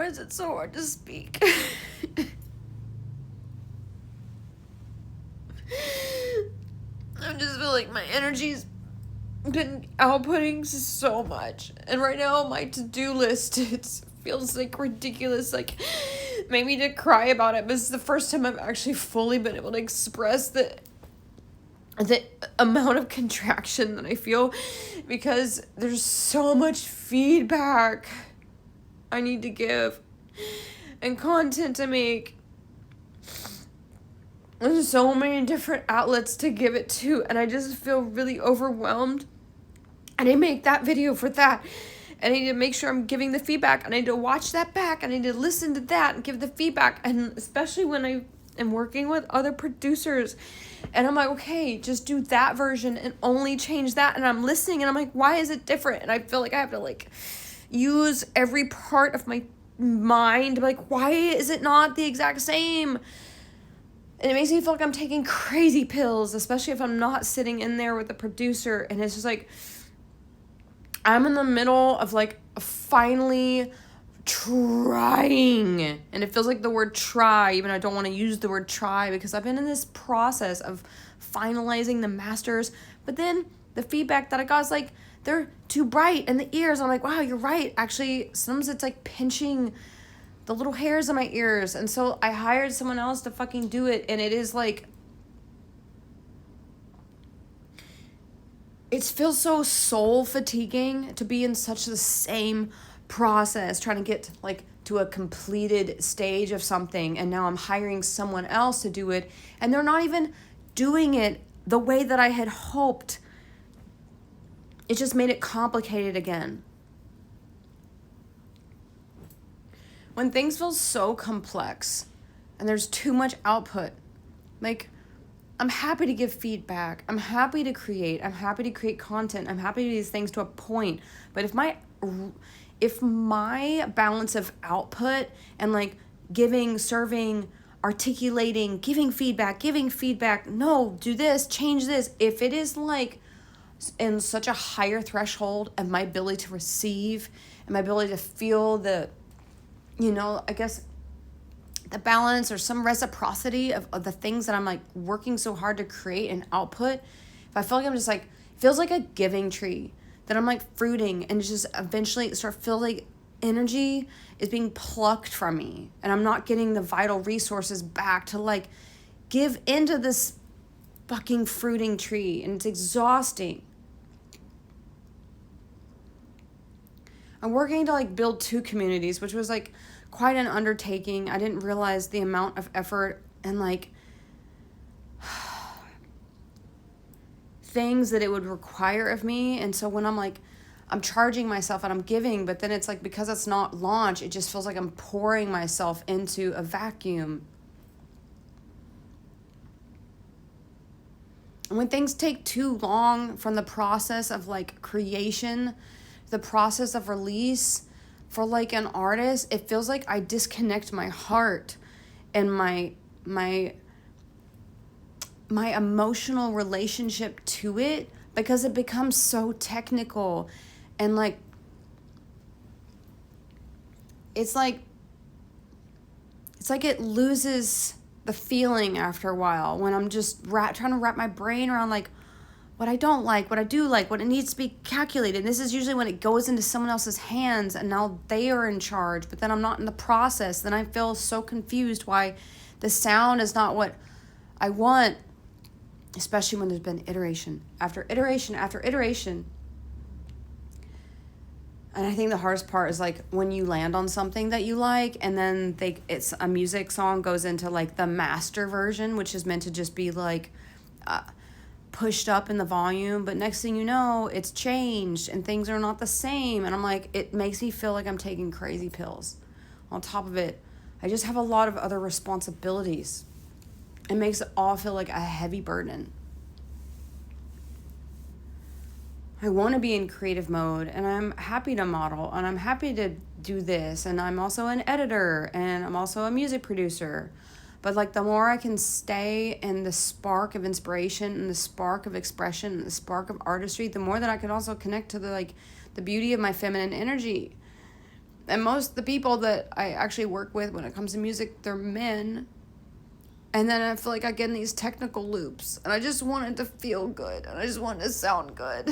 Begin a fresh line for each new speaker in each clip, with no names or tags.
Why is it so hard to speak? I just feel like my energy's been outputting so much. And right now on my to-do list, it feels like ridiculous. Like, maybe to cry about it, but it's the first time I've actually fully been able to express the amount of contraction that I feel, because there's so much feedback I need to give and content to make. There's so many different outlets to give it to, and I just feel really overwhelmed. And I make that video for that. And I need to make sure I'm giving the feedback. And I need to watch that back. I need to listen to that and give the feedback. And especially when I am working with other producers. And I'm like, okay, just do that version and only change that. And I'm listening and I'm like, why is it different? And I feel like I have to like use every part of my mind. Like, why is it not the exact same? And it makes me feel like I'm taking crazy pills, especially if I'm not sitting in there with the producer. And it's just like, I'm in the middle of like finally trying. And it feels like the word try, even though I don't want to use the word try, because I've been in this process of finalizing the masters. But then the feedback that I got is like, they're too bright in the ears. I'm like, wow, you're right. Actually, sometimes it's like pinching the little hairs in my ears. And so I hired someone else to fucking do it. And it is like, it feels so soul fatiguing to be in such the same process, trying to get like to a completed stage of something. And now I'm hiring someone else to do it. And they're not even doing it the way that I had hoped. It just made it complicated again. When things feel so complex and there's too much output, like, I'm happy to give feedback. I'm happy to create. I'm happy to create content. I'm happy to do these things to a point. But if my balance of output and like giving, serving, articulating, giving feedback, no, do this, change this. If it is like in such a higher threshold of my ability to receive and my ability to feel the, I guess, the balance or some reciprocity of the things that I'm like working so hard to create and output, if I feel like I'm just like, feels like a giving tree that I'm like fruiting and just eventually start feeling like energy is being plucked from me and I'm not getting the vital resources back to like give into this fucking fruiting tree, and it's exhausting. I'm working to like build 2 communities, which was like quite an undertaking. I didn't realize the amount of effort and like things that it would require of me. And so when I'm like, I'm charging myself and I'm giving, but then it's like, because it's not launch, it just feels like I'm pouring myself into a vacuum. And when things take too long from the process of like creation, the process of release, for like an artist, it feels like I disconnect my heart and my emotional relationship to it, because it becomes so technical and like it's like it loses the feeling after a while when I'm just trying to wrap my brain around like what I don't like, what I do like, what it needs to be calculated. This is usually when it goes into someone else's hands and now they are in charge, but then I'm not in the process. Then I feel so confused why the sound is not what I want, especially when there's been iteration after iteration after iteration. And I think the hardest part is like when you land on something that you like and then it's a music song goes into like the master version, which is meant to just be like pushed up in the volume, but next thing you know, it's changed and things are not the same. And I'm like, it makes me feel like I'm taking crazy pills. On top of it, I just have a lot of other responsibilities. It makes it all feel like a heavy burden. I want to be in creative mode and I'm happy to model and I'm happy to do this. And I'm also an editor and I'm also a music producer. But like the more I can stay in the spark of inspiration and the spark of expression and the spark of artistry, the more that I can also connect to the beauty of my feminine energy. And most of the people that I actually work with when it comes to music, they're men. And then I feel like I get in these technical loops. And I just want it to feel good. And I just want it to sound good.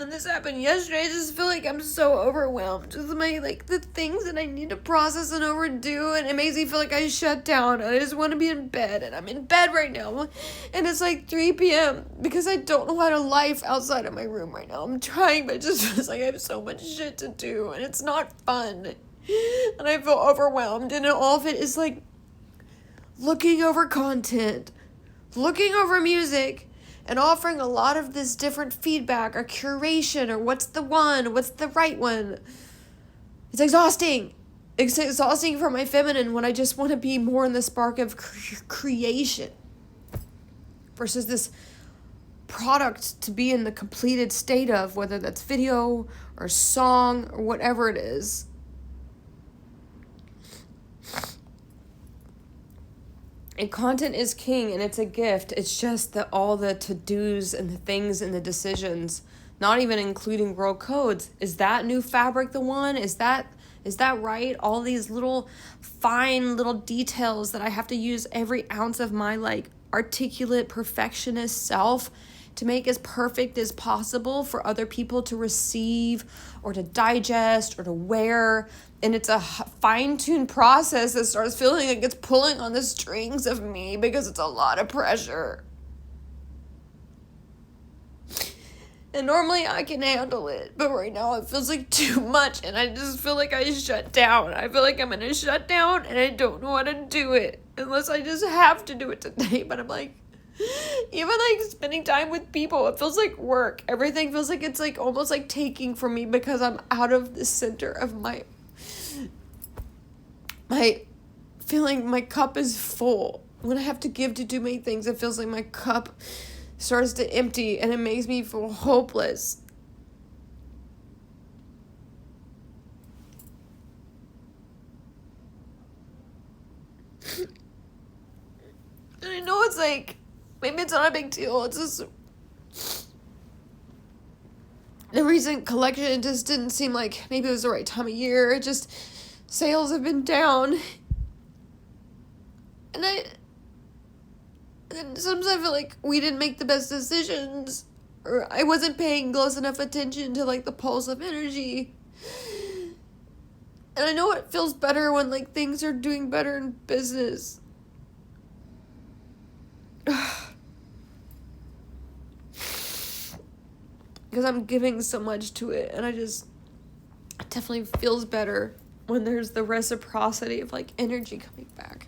And this happened yesterday. I just feel like I'm so overwhelmed with the things that I need to process and overdo, and it makes me feel like I shut down, and I just want to be in bed, and I'm in bed right now, and it's like 3 p.m. because I don't know how to life outside of my room right now. I'm trying, but it just feels like I have so much shit to do, and it's not fun, and I feel overwhelmed, and all of it is like looking over content, looking over music, and offering a lot of this different feedback or curation or what's the right one. It's exhausting. It's exhausting for my feminine when I just want to be more in the spark of creation versus this product to be in the completed state of, whether that's video or song or whatever it is. And content is king, and it's a gift. It's just that all the to-dos and the things and the decisions, not even including world codes. Is that new fabric the one? Is that right? All these little fine little details that I have to use every ounce of my articulate perfectionist self to make as perfect as possible for other people to receive or to digest or to wear. And it's a fine-tuned process that starts feeling like it's pulling on the strings of me because it's a lot of pressure. And normally I can handle it, but right now it feels like too much, and I just feel like I shut down. I feel like I'm gonna shut down, and I don't know how to do it unless I just have to do it today. But I'm like, even spending time with people, it feels like work. Everything feels like it's almost like taking from me because I'm out of the center of my feeling my cup is full. When I have to give to too many things, it feels like my cup starts to empty, and it makes me feel hopeless. And I know it's maybe it's not a big deal. It's just the recent collection just didn't seem like maybe it was the right time of year. It just, sales have been down. And sometimes I feel like we didn't make the best decisions, or I wasn't paying close enough attention to the pulse of energy. And I know it feels better when things are doing better in business. Because I'm giving so much to it, and it definitely feels better when there's the reciprocity of energy coming back.